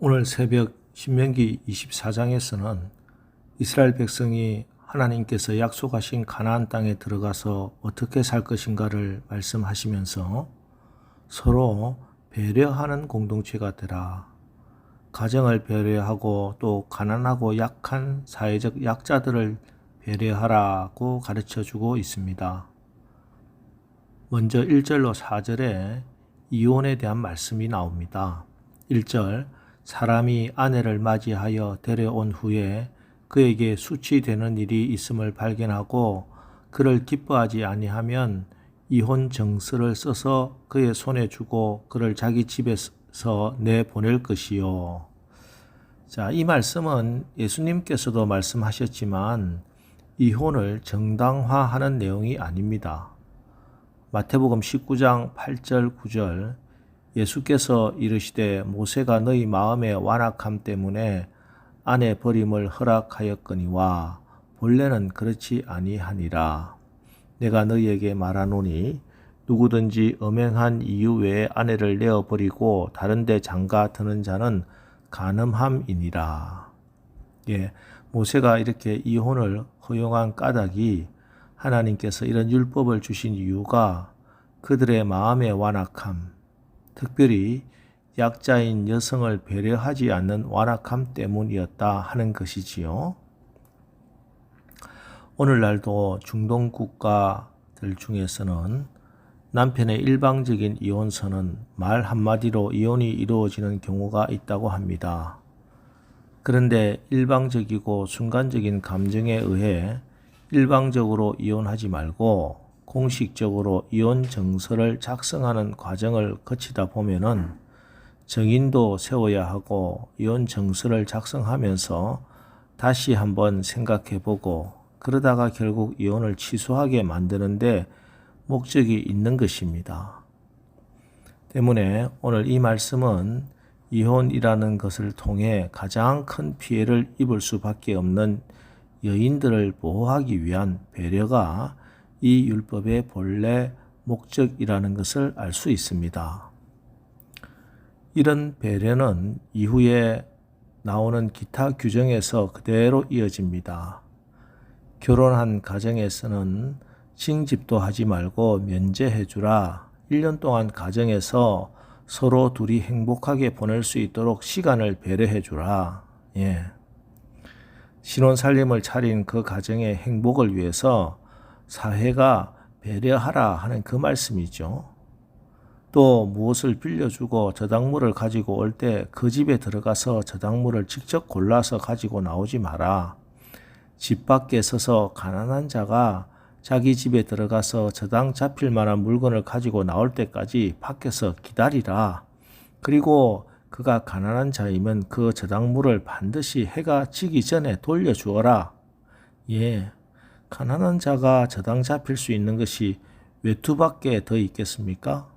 오늘 새벽 신명기 24장에서는 이스라엘 백성이 하나님께서 약속하신 가나안 땅에 들어가서 어떻게 살 것인가를 말씀하시면서 서로 배려하는 공동체가 되라. 가정을 배려하고 또 가난하고 약한 사회적 약자들을 배려하라고 가르쳐주고 있습니다. 먼저 1절로 4절에 이혼에 대한 말씀이 나옵니다. 1절, 사람이 아내를 맞이하여 데려온 후에 그에게 수치되는 일이 있음을 발견하고 그를 기뻐하지 아니하면 이혼 정서를 써서 그의 손에 주고 그를 자기 집에서 내보낼 것이요. 자, 이 말씀은 예수님께서도 말씀하셨지만 이혼을 정당화하는 내용이 아닙니다. 마태복음 19장 8절 9절 예수께서 이르시되 모세가 너희 마음의 완악함 때문에 아내 버림을 허락하였거니와 본래는 그렇지 아니하니라. 내가 너희에게 말하노니 누구든지 엄행한 이유 외에 아내를 내어버리고 다른 데 장가 드는 자는 간음함이니라. 모세가 이렇게 이혼을 허용한 까닭이 하나님께서 이런 율법을 주신 이유가 그들의 마음의 완악함, 특별히 약자인 여성을 배려하지 않는 완악함 때문이었다 하는 것이지요. 오늘날도 중동 국가들 중에서는 남편의 일방적인 이혼서는 말 한마디로 이혼이 이루어지는 경우가 있다고 합니다. 그런데 일방적이고 순간적인 감정에 의해 일방적으로 이혼하지 말고 공식적으로 이혼 정서를 작성하는 과정을 거치다 보면은 정인도 세워야 하고 이혼 정서를 작성하면서 다시 한번 생각해 보고 그러다가 결국 이혼을 취소하게 만드는데 목적이 있는 것입니다. 때문에 오늘 이 말씀은 이혼이라는 것을 통해 가장 큰 피해를 입을 수밖에 없는 여인들을 보호하기 위한 배려가 이 율법의 본래 목적이라는 것을 알 수 있습니다. 이런 배려는 이후에 나오는 기타 규정에서 그대로 이어집니다. 결혼한 가정에서는 징집도 하지 말고 면제해 주라. 1년 동안 가정에서 서로 둘이 행복하게 보낼 수 있도록 시간을 배려해 주라. 신혼살림을 차린 그 가정의 행복을 위해서 사회가 배려하라 하는 그 말씀이죠. 또 무엇을 빌려주고 저당물을 가지고 올 때 그 집에 들어가서 저당물을 직접 골라서 가지고 나오지 마라. 집 밖에 서서 가난한 자가 자기 집에 들어가서 저당 잡힐 만한 물건을 가지고 나올 때까지 밖에서 기다리라. 그리고 그가 가난한 자이면 그 저당물을 반드시 해가 지기 전에 돌려주어라. 가난한 자가 저당 잡힐 수 있는 것이 외투밖에 더 있겠습니까?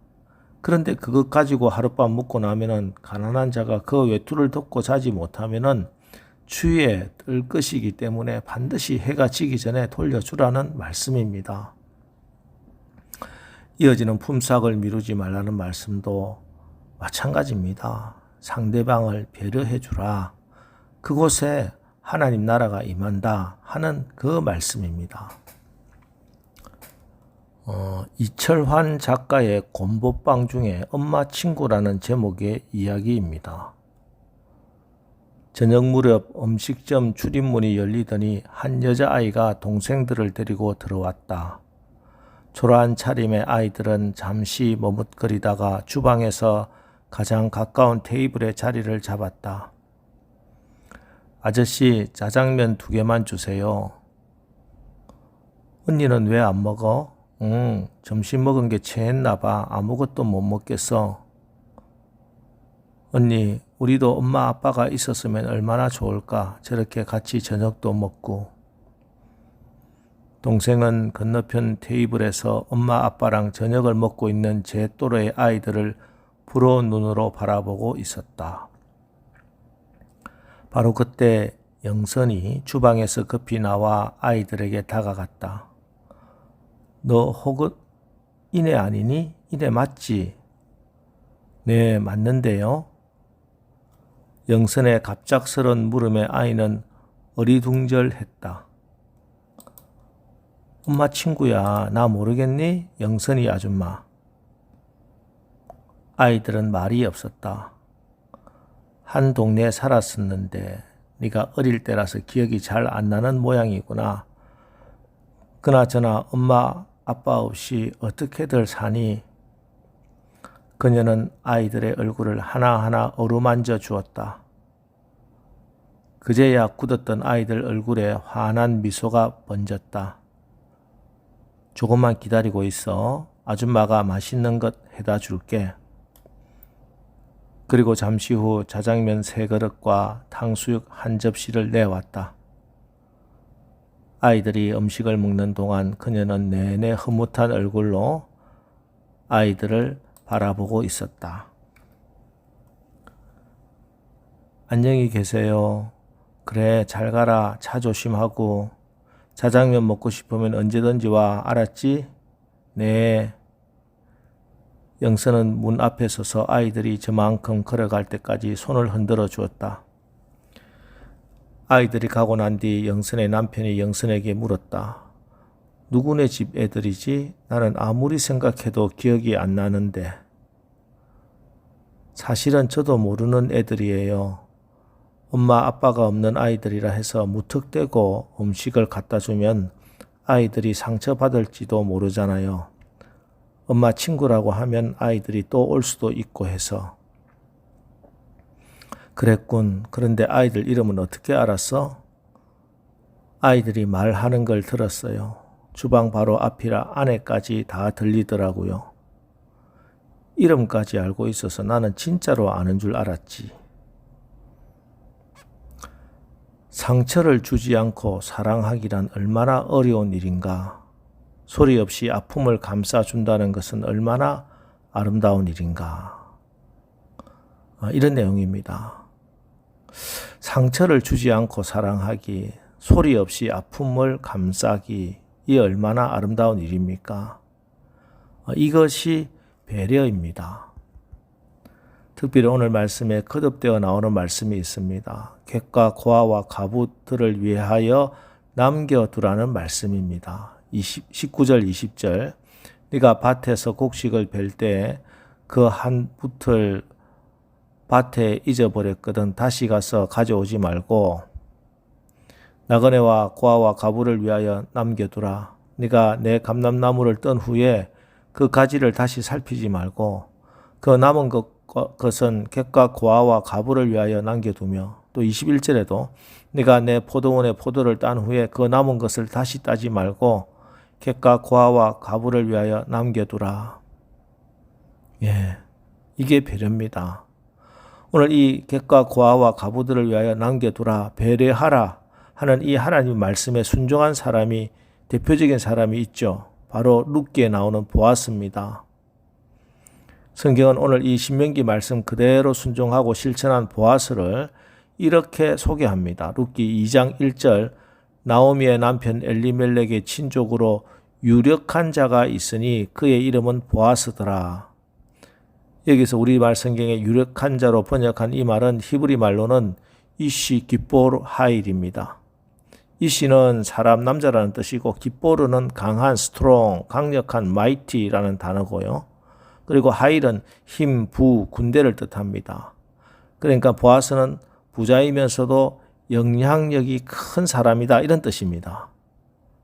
그런데 그것 가지고 하룻밤 묵고 나면은 가난한 자가 그 외투를 덮고 자지 못하면은 추위에 뜰 것이기 때문에 반드시 해가 지기 전에 돌려주라는 말씀입니다. 이어지는 품삯을 미루지 말라는 말씀도 마찬가지입니다. 상대방을 배려해 주라. 그곳에 하나님 나라가 임한다 하는 그 말씀입니다. 이철환 작가의 곰보빵 중에 엄마 친구라는 제목의 이야기입니다. 저녁 무렵 음식점 출입문이 열리더니 한 여자아이가 동생들을 데리고 들어왔다. 초라한 차림의 아이들은 잠시 머뭇거리다가 주방에서 가장 가까운 테이블에 자리를 잡았다. 아저씨, 짜장면 2개만 주세요. 언니는 왜 안 먹어? 점심 먹은 게 체했나 봐. 아무것도 못 먹겠어. 언니, 우리도 엄마 아빠가 있었으면 얼마나 좋을까. 저렇게 같이 저녁도 먹고. 동생은 건너편 테이블에서 엄마 아빠랑 저녁을 먹고 있는 제 또래의 아이들을 부러운 눈으로 바라보고 있었다. 바로 그때 영선이 주방에서 급히 나와 아이들에게 다가갔다. 너 혹은 이내 아니니? 이내 맞지? 네, 맞는데요. 영선의 갑작스런 물음에 아이는 어리둥절했다. 엄마 친구야, 나 모르겠니? 영선이 아줌마. 아이들은 말이 없었다. 한 동네에 살았었는데 네가 어릴 때라서 기억이 잘 안 나는 모양이구나. 그나저나 엄마 아빠 없이 어떻게들 사니? 그녀는 아이들의 얼굴을 하나하나 어루만져 주었다. 그제야 굳었던 아이들 얼굴에 환한 미소가 번졌다. 조금만 기다리고 있어. 아줌마가 맛있는 것 해다 줄게. 그리고 잠시 후 자장면 3그릇과 탕수육 1접시를 내왔다. 아이들이 음식을 먹는 동안 그녀는 내내 흐뭇한 얼굴로 아이들을 바라보고 있었다. 안녕히 계세요. 그래, 잘 가라. 차 조심하고. 자장면 먹고 싶으면 언제든지 와. 알았지? 네. 영선은 문 앞에 서서 아이들이 저만큼 걸어갈 때까지 손을 흔들어 주었다. 아이들이 가고 난 뒤 영선의 남편이 영선에게 물었다. 누구네 집 애들이지? 나는 아무리 생각해도 기억이 안 나는데. 사실은 저도 모르는 애들이에요. 엄마 아빠가 없는 아이들이라 해서 무턱대고 음식을 갖다 주면 아이들이 상처받을지도 모르잖아요. 엄마 친구라고 하면 아이들이 또 올 수도 있고 해서. 그랬군. 그런데 아이들 이름은 어떻게 알았어? 아이들이 말하는 걸 들었어요. 주방 바로 앞이라 안에까지 다 들리더라고요. 이름까지 알고 있어서 나는 진짜로 아는 줄 알았지. 상처를 주지 않고 사랑하기란 얼마나 어려운 일인가. 소리 없이 아픔을 감싸준다는 것은 얼마나 아름다운 일인가. 이런 내용입니다. 상처를 주지 않고 사랑하기, 소리 없이 아픔을 감싸기, 이 얼마나 아름다운 일입니까? 이것이 배려입니다. 특별히 오늘 말씀에 거듭되어 나오는 말씀이 있습니다. 객과 고아와 가부들을 위하여 남겨두라는 말씀입니다. 19절 20절 네가 밭에서 곡식을 벨 때 그 한 붓을 밭에 잊어버렸거든 다시 가서 가져오지 말고 나그네와 고아와 가부를 위하여 남겨두라. 네가 내 감람나무를 떤 후에 그 가지를 다시 살피지 말고 그 남은 것은 객과 고아와 가부를 위하여 남겨두며 또 21절에도 네가 내 포도원의 포도를 딴 후에 그 남은 것을 다시 따지 말고 객과 고아와 가부를 위하여 남겨두라. 예, 이게 배려입니다. 오늘 이 객과 고아와 가부들을 위하여 남겨두라, 배려하라 하는 이 하나님 말씀에 순종한 사람이 대표적인 사람이 있죠. 바로 룻기에 나오는 보아스입니다. 성경은 오늘 이 신명기 말씀 그대로 순종하고 실천한 보아스를 이렇게 소개합니다. 룻기 2장 1절 나오미의 남편 엘리멜렉의 친족으로 유력한 자가 있으니 그의 이름은 보아스더라. 여기서 우리말 성경에 유력한 자로 번역한 이 말은 히브리 말로는 이시 깃보르 하일입니다. 이시는 사람 남자라는 뜻이고 깃보르는 강한 스트롱, 강력한 마이티라는 단어고요. 그리고 하일은 힘, 부, 군대를 뜻합니다. 그러니까 보아스는 부자이면서도 영향력이 큰 사람이다 이런 뜻입니다.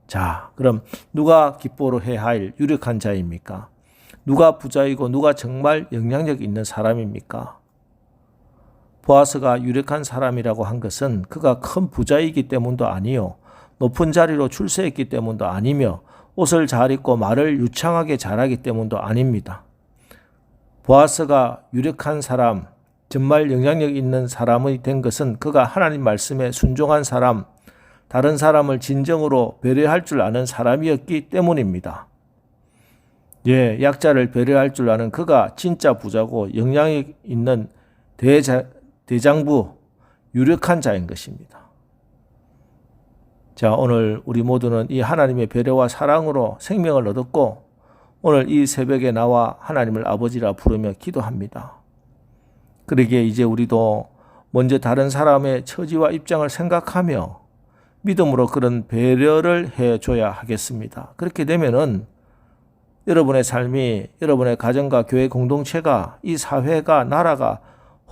자, 그럼 누가 깃보르 하일 유력한 자입니까? 누가 부자이고 누가 정말 영향력 있는 사람입니까? 보아스가 유력한 사람이라고 한 것은 그가 큰 부자이기 때문도 아니요 높은 자리로 출세했기 때문도 아니며 옷을 잘 입고 말을 유창하게 잘하기 때문도 아닙니다. 보아스가 유력한 사람, 정말 영향력 있는 사람이 된 것은 그가 하나님 말씀에 순종한 사람, 다른 사람을 진정으로 배려할 줄 아는 사람이었기 때문입니다. 예, 약자를 배려할 줄 아는 그가 진짜 부자고 영향력 있는 대장부, 유력한 자인 것입니다. 자, 오늘 우리 모두는 이 하나님의 배려와 사랑으로 생명을 얻었고 오늘 이 새벽에 나와 하나님을 아버지라 부르며 기도합니다. 그러기에 이제 우리도 먼저 다른 사람의 처지와 입장을 생각하며 믿음으로 그런 배려를 해줘야 하겠습니다. 그렇게 되면은 여러분의 삶이, 여러분의 가정과 교회 공동체가, 이 사회가, 나라가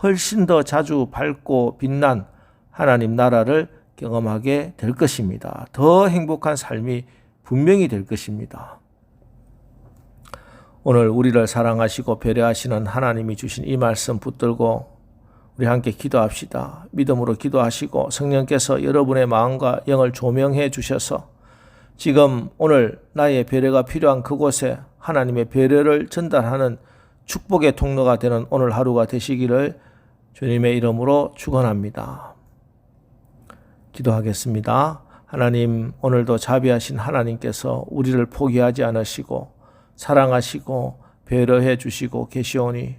훨씬 더 자주 밝고 빛난 하나님 나라를 경험하게 될 것입니다. 더 행복한 삶이 분명히 될 것입니다. 오늘 우리를 사랑하시고 배려하시는 하나님이 주신 이 말씀 붙들고 우리 함께 기도합시다. 믿음으로 기도하시고 성령께서 여러분의 마음과 영을 조명해 주셔서 지금 오늘 나의 배려가 필요한 그곳에 하나님의 배려를 전달하는 축복의 통로가 되는 오늘 하루가 되시기를 주님의 이름으로 축원합니다. 기도하겠습니다. 하나님, 오늘도 자비하신 하나님께서 우리를 포기하지 않으시고 사랑하시고 배려해 주시고 계시오니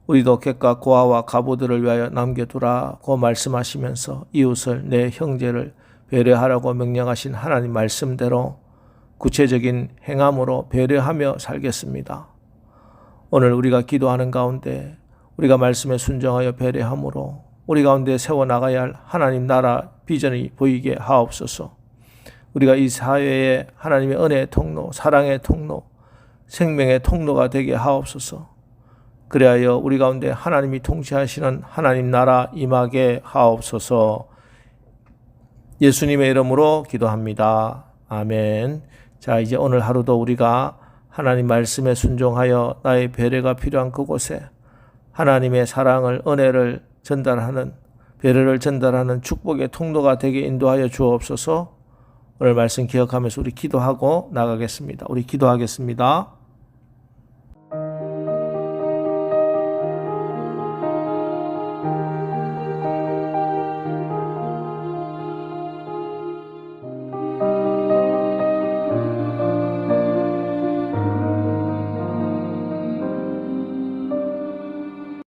우리도 객과 고아와 가부들을 위하여 남겨두라고 말씀하시면서 이웃을, 내 형제를 배려하라고 명령하신 하나님 말씀대로 구체적인 행함으로 배려하며 살겠습니다. 오늘 우리가 기도하는 가운데 우리가 말씀에 순종하여 배려함으로 우리 가운데 세워나가야 할 하나님 나라 비전이 보이게 하옵소서. 우리가 이 사회에 하나님의 은혜의 통로, 사랑의 통로, 생명의 통로가 되게 하옵소서. 그리하여 우리 가운데 하나님이 통치하시는 하나님 나라 임하게 하옵소서. 예수님의 이름으로 기도합니다. 아멘. 자, 이제 오늘 하루도 우리가 하나님 말씀에 순종하여 나의 배려가 필요한 그곳에 하나님의 사랑을, 은혜를 전달하는, 배려를 전달하는 축복의 통로가 되게 인도하여 주옵소서. 오늘 말씀 기억하면서 우리 기도하고 나가겠습니다. 우리 기도하겠습니다.